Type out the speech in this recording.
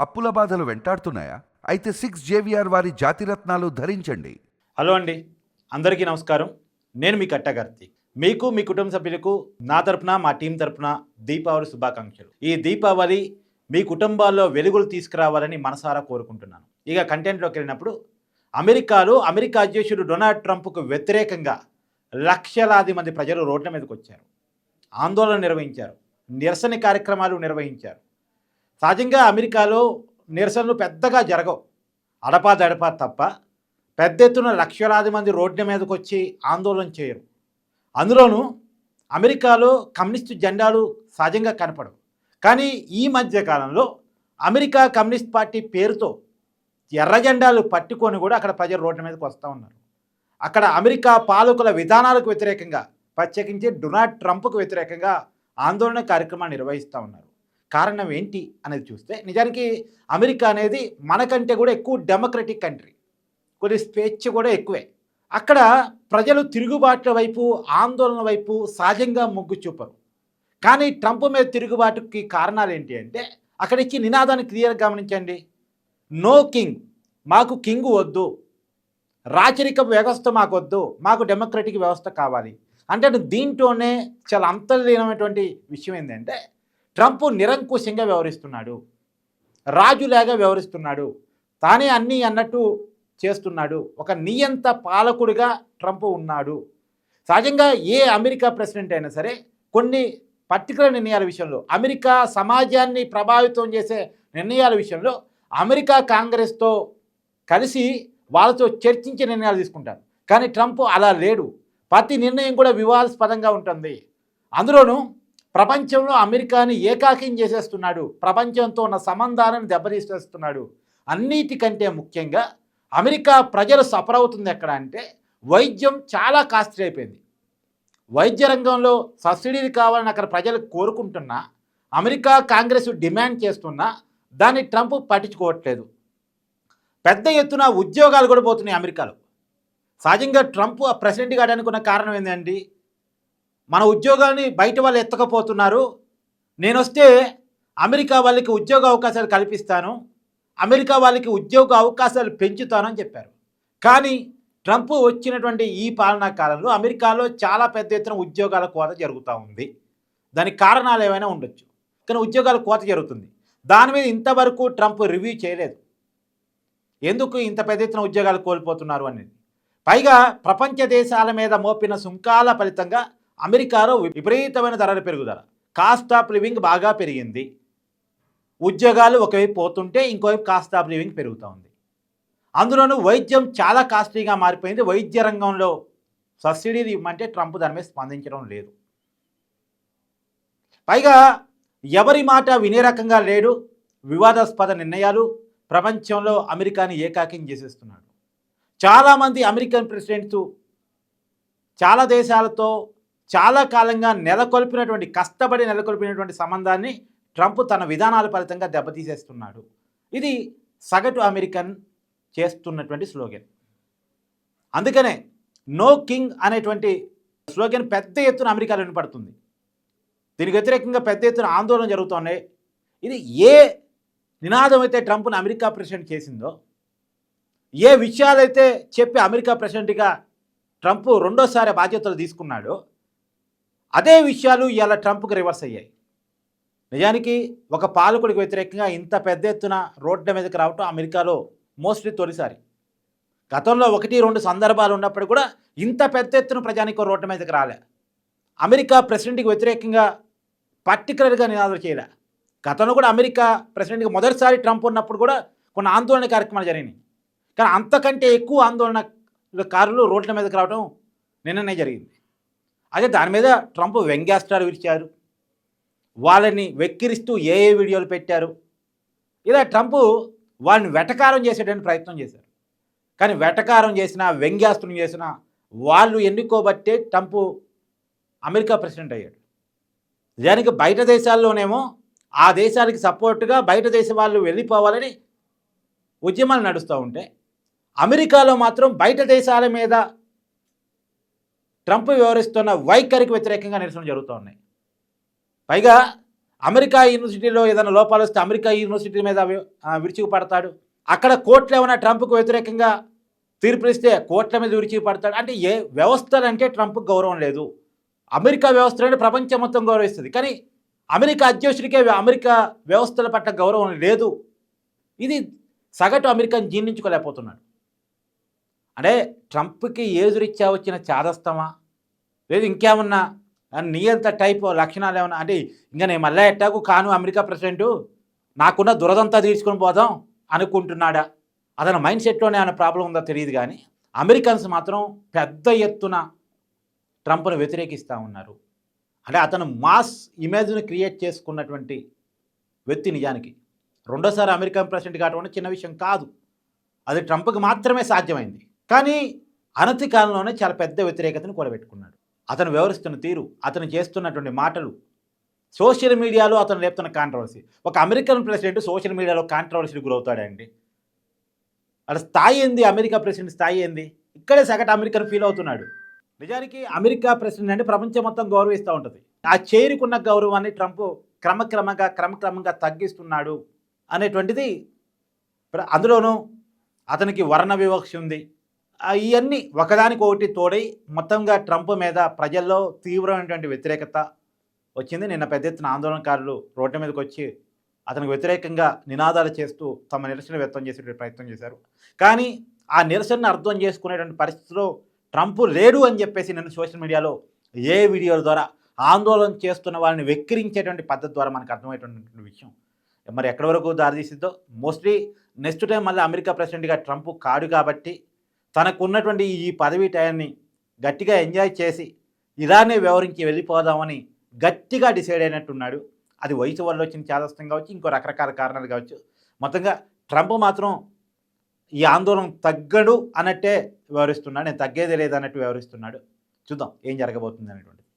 అప్పుల బాధలు వెంటాడుతున్నాయా? అయితే 6 JVR వారి జాతిరత్నాలు ధరించండి. హలో అండి, అందరికీ నమస్కారం. నేను మీ కట్టగర్తి. మీకు మీ కుటుంబ సభ్యులకు నా తరపున మా టీం తరపున దీపావళి శుభాకాంక్షలు. ఈ దీపావళి మీ కుటుంబాల్లో వెలుగులు తీసుకురావాలని మనసారా కోరుకుంటున్నాను. ఇక కంటెంట్లోకి వెళ్ళినప్పుడు అమెరికా అధ్యక్షుడు డొనాల్డ్ ట్రంప్కు వ్యతిరేకంగా లక్షలాది మంది ప్రజలు రోడ్ల మీదకి వచ్చారు, ఆందోళన నిర్వహించారు, నిరసన కార్యక్రమాలు నిర్వహించారు. సహజంగా అమెరికాలో నిరసనలు పెద్దగా జరగవు, అడపాదడపా తప్ప పెద్ద ఎత్తున లక్షలాది మంది రోడ్ల మీదకి వచ్చి ఆందోళన చేయరు. అందులోనూ అమెరికాలో కమ్యూనిస్టు జెండాలు సహజంగా కనపడవు. కానీ ఈ మధ్య కాలంలో అమెరికా కమ్యూనిస్ట్ పార్టీ పేరుతో ఎర్ర జెండాలు పట్టుకొని కూడా అక్కడ ప్రజలు రోడ్ల మీదకి వస్తూ ఉన్నారు. అక్కడ అమెరికా పాలకుల విధానాలకు వ్యతిరేకంగా, ప్రత్యేకించి డొనాల్డ్ ట్రంప్కు వ్యతిరేకంగా ఆందోళన కార్యక్రమాలు నిర్వహిస్తూ ఉన్నారు. కారణం ఏంటి అనేది చూస్తే, నిజానికి అమెరికా అనేది మనకంటే కూడా ఎక్కువ డెమోక్రటిక్ కంట్రీ, కొద్ది స్వేచ్ఛ కూడా ఎక్కువే. అక్కడ ప్రజలు తిరుగుబాట్ల వైపు, ఆందోళన వైపు సహజంగా మొగ్గు చూపరు. కానీ ట్రంప్ మీద తిరుగుబాటుకి కారణాలు ఏంటి అంటే, అక్కడ ఇచ్చి నినాదాన్ని క్లియర్గా గమనించండి. నో కింగ్, మాకు కింగ్ వద్దు, రాచరిక వ్యవస్థ మాకు వద్దు, మాకు డెమోక్రటిక్ వ్యవస్థ కావాలి. అంటే దీంట్లోనే చాలా అంతర్లీనమైనటువంటి విషయం ఏంటంటే, ట్రంప్ నిరంకుశంగా వ్యవహరిస్తున్నాడు, రాజులాగా వ్యవహరిస్తున్నాడు, తానే అన్నీ అన్నట్టు చేస్తున్నాడు, ఒక నియంత పాలకుడిగా ట్రంప్ ఉన్నాడు. సహజంగా ఏ అమెరికా ప్రెసిడెంట్ అయినా సరే కొన్ని పర్టికులర్ నిర్ణయాల విషయంలో, అమెరికా సమాజాన్ని ప్రభావితం చేసే నిర్ణయాల విషయంలో అమెరికా కాంగ్రెస్తో కలిసి వాళ్ళతో చర్చించే నిర్ణయాలు తీసుకుంటారు. కానీ ట్రంప్ అలా లేడు, ప్రతి నిర్ణయం కూడా వివాదాస్పదంగా ఉంటుంది. అందులోనూ ప్రపంచంలో అమెరికాని ఏకాకిం చేసేస్తున్నాడు, ప్రపంచంతో ఉన్న సంబంధాలను దెబ్బతీసేస్తున్నాడు. అన్నిటికంటే ముఖ్యంగా అమెరికా ప్రజలు సఫర్ అవుతుంది ఎక్కడ అంటే, వైద్యం చాలా కాస్ట్లీ అయిపోయింది. వైద్య రంగంలో సబ్సిడీలు కావాలని అక్కడ ప్రజలు కోరుకుంటున్నా, అమెరికా కాంగ్రెస్ డిమాండ్ చేస్తున్నా దాన్ని ట్రంప్ పట్టించుకోవట్లేదు. పెద్ద ఎత్తున ఉద్యోగాలు కూడా పోతున్నాయి అమెరికాలో. సహజంగా ట్రంప్ ప్రెసిడెంట్ కావడానికి ఉన్న కారణం ఏంటండి, మన ఉద్యోగాన్ని బయట వాళ్ళు ఎత్తకపోతున్నారు, నేను వస్తే అమెరికా వాళ్ళకి ఉద్యోగ అవకాశాలు కల్పిస్తాను, అమెరికా వాళ్ళకి ఉద్యోగ అవకాశాలు పెంచుతానని చెప్పారు. కానీ ట్రంప్ వచ్చినటువంటి ఈ పాలనా కాలంలో అమెరికాలో చాలా పెద్ద ఎత్తున ఉద్యోగాల కోత జరుగుతూ ఉంది. దానికి కారణాలు ఏమైనా ఉండొచ్చు, కానీ ఉద్యోగాల కోత జరుగుతుంది. దాని మీద ఇంతవరకు ట్రంప్ రివ్యూ చేయలేదు, ఎందుకు ఇంత పెద్ద ఎత్తున ఉద్యోగాలు కోల్పోతున్నారు అనేది. పైగా ప్రపంచ దేశాల మీద మోపిన సుంకాల ఫలితంగా అమెరికాలో విపరీతమైన ధరల పెరుగుదల, కాస్ట్ ఆఫ్ లివింగ్ బాగా పెరిగింది. ఉద్యోగాలు ఒకవైపు పోతుంటే ఇంకోవైపు కాస్ట్ ఆఫ్ లివింగ్ పెరుగుతూ ఉంది. అందులోనూ వైద్యం చాలా కాస్ట్లీగా మారిపోయింది. వైద్య రంగంలో సబ్సిడీలు ఇవ్వమంటే ట్రంప్ దాని మీద స్పందించడం లేదు. పైగా ఎవరి మాట వినే రకంగా లేడు, వివాదాస్పద నిర్ణయాలు, ప్రపంచంలో అమెరికాని ఏకాకిం చేసేస్తున్నాడు. చాలామంది అమెరికన్ ప్రెసిడెంట్స్ చాలా దేశాలతో చాలా కాలంగా కష్టపడి నెలకొల్పినటువంటి సంబంధాన్ని ట్రంప్ తన విధానాల ఫలితంగా దెబ్బతీసేస్తున్నాడు. ఇది సగటు అమెరికన్ చేస్తున్నటువంటి స్లోగన్. అందుకనే నో కింగ్ అనేటువంటి స్లోగన్ పెద్ద ఎత్తున అమెరికాలో వినపడుతుంది. దీనికి వ్యతిరేకంగా పెద్ద ఎత్తున ఆందోళన జరుగుతున్నాయి. ఇది ఏ నినాదం అయితే ట్రంప్ను అమెరికా ప్రెసిడెంట్ చేసిందో, ఏ విషయాలైతే చెప్పి అమెరికా ప్రెసిడెంట్గా ట్రంప్ రెండోసారి బాధ్యతలు తీసుకున్నాడో, అదే విషయాలు ఇవాళ ట్రంప్కి రివర్స్ అయ్యాయి. నిజానికి ఒక పాలకుడికి వ్యతిరేకంగా ఇంత పెద్ద ఎత్తున రోడ్ల మీదకి రావటం అమెరికాలో మోస్ట్లీ తొలిసారి. గతంలో 1-2 సందర్భాలు ఉన్నప్పుడు కూడా ఇంత పెద్ద ఎత్తున ప్రజానికో రోడ్ల మీదకి రాలే. అమెరికా ప్రెసిడెంట్కి వ్యతిరేకంగా పర్టికులర్గా నినాదాలు చేయలే. గతంలో కూడా అమెరికా ప్రెసిడెంట్గా మొదటిసారి ట్రంప్ ఉన్నప్పుడు కూడా కొన్ని ఆందోళన కార్యక్రమాలు జరిగినాయి. కానీ అంతకంటే ఎక్కువ ఆందోళనకారులు రోడ్ల మీదకి రావడం నిన్ననే జరిగింది. అదే దాని మీద ట్రంప్ వ్యంగ్యాస్త్రాలు విరిచారు, వాళ్ళని వెక్కిరిస్తూ ఏ వీడియోలు పెట్టారు. ఇలా ట్రంప్ వాళ్ళని వెటకారం చేసేటువంటి ప్రయత్నం చేశారు. కానీ వెటకారం చేసినా, వ్యంగ్యాస్త్రం చేసినా వాళ్ళు ఎన్నుకోబట్టే ట్రంప్ అమెరికా ప్రెసిడెంట్ అయ్యాడు. నిజానికి బయట దేశాల్లోనేమో ఆ దేశానికి సపోర్టుగా బయట దేశ వాళ్ళు వెళ్ళిపోవాలని ఉద్యమాలు నడుస్తూ ఉంటే, అమెరికాలో మాత్రం బయట దేశాల మీద ట్రంప్ వ్యవహరిస్తున్న వైఖరికి వ్యతిరేకంగా నిరసనలు జరుగుతూ ఉన్నాయి. పైగా అమెరికా యూనివర్సిటీలో ఏదైనా లోపాలు వస్తే అమెరికా యూనివర్సిటీ మీద విరుచుకుపడతాడు. అక్కడ కోర్టులు ఏమైనా ట్రంప్కు వ్యతిరేకంగా తీర్పునిస్తే కోర్టుల మీద విరుచుకుపడతాడు. అంటే ఏ వ్యవస్థలంటే ట్రంప్కి గౌరవం లేదు. అమెరికా వ్యవస్థలంటే ప్రపంచం మొత్తం గౌరవిస్తుంది. కానీ అమెరికా అధ్యక్షుడికే అమెరికా వ్యవస్థల పట్ల గౌరవం లేదు. ఇది సగటు అమెరికన్ జీర్ణించుకోలేకపోతున్నాడు. అంటే ట్రంప్కి ఏజురిచ్చా వచ్చిన చాదస్తమా లేదు ఇంకేమన్నా నియంత టైప్ లక్షణాలు ఏమన్నా, అంటే ఇంకా నేను మళ్ళీ ఎట్టాకు కాను అమెరికా ప్రెసిడెంటు, నాకున్న దురదంతా తీర్చుకొని పోదాం అనుకుంటున్నాడా? అతని మైండ్ సెట్లోనే ఏమైనా ప్రాబ్లం ఉందో తెలియదు. కానీ అమెరికన్స్ మాత్రం పెద్ద ఎత్తున ట్రంప్ను వ్యతిరేకిస్తూ ఉన్నారు. అంటే అతను మాస్ ఇమేజ్ని క్రియేట్ చేసుకున్నటువంటి వ్యక్తి. నిజానికి రెండోసారి అమెరికన్ ప్రెసిడెంట్ కావడం చిన్న విషయం కాదు. అది ట్రంప్కి మాత్రమే సాధ్యమైంది. కానీ అనతి కాలంలోనే చాలా పెద్ద వ్యతిరేకతను కూడబెట్టుకున్నాడు. అతను వ్యవహరిస్తున్న తీరు, అతను చేస్తున్నటువంటి మాటలు, సోషల్ మీడియాలో అతను లేపుతున్న కాంట్రవర్సీ. ఒక అమెరికన్ ప్రెసిడెంట్ సోషల్ మీడియాలో కాంట్రవర్సీకి గురవుతాడండి. అక్కడ స్థాయి ఏంది? అమెరికా ప్రెసిడెంట్ స్థాయి ఏంది? ఇక్కడే సగటు అమెరికన్ ఫీల్ అవుతున్నాడు. నిజానికి అమెరికా ప్రెసిడెంట్ అంటే ప్రపంచం మొత్తం గౌరవిస్తూ ఉంటుంది. ఆ చేరుకున్న గౌరవాన్ని ట్రంప్ క్రమక్రమంగా తగ్గిస్తున్నాడు అనేటువంటిది. అందులోనూ అతనికి వర్ణ వివక్ష ఉంది. ఇవన్నీ ఒకదానికి ఒకటి తోడై మొత్తంగా ట్రంప్ మీద ప్రజల్లో తీవ్రమైనటువంటి వ్యతిరేకత వచ్చింది. నిన్న పెద్ద ఎత్తున ఆందోళనకారులు రోడ్ల మీదకి వచ్చి అతనికి వ్యతిరేకంగా నినాదాలు చేస్తూ తమ నిరసన వ్యక్తం చేసే ప్రయత్నం చేశారు. కానీ ఆ నిరసనను అర్థం చేసుకునేటువంటి పరిస్థితిలో ట్రంప్ లేడు అని చెప్పేసి నిన్న సోషల్ మీడియాలో ఏ వీడియోల ద్వారా ఆందోళన చేస్తున్న వాళ్ళని వెక్కిరించేటువంటి పద్ధతి ద్వారా మనకు అర్థమయ్యేటువంటి విషయం. మరి ఎక్కడి వరకు దారితీసిద్దో. మోస్ట్లీ నెక్స్ట్ టైం మళ్ళీ అమెరికా ప్రెసిడెంట్గా ట్రంప్ కాడు కాబట్టి తనకు ఉన్నటువంటి ఈ పదవీ టైంని గట్టిగా ఎంజాయ్ చేసి ఇలానే వ్యవహరించి వెళ్ళిపోదామని గట్టిగా డిసైడ్ అయినట్టున్నాడు. అది వయసు వల్ల వచ్చిన చాదస్తం కావచ్చు, ఇంకో రకరకాల కారణాలు కావచ్చు. మొత్తంగా ట్రంప్ మాత్రం ఈ ఆందోళన తగ్గడు అన్నట్టే వ్యవహరిస్తున్నాడు. నేను తగ్గేదే లేదన్నట్టు వ్యవహరిస్తున్నాడు. చూద్దాం ఏం జరగబోతుంది అనేటువంటిది.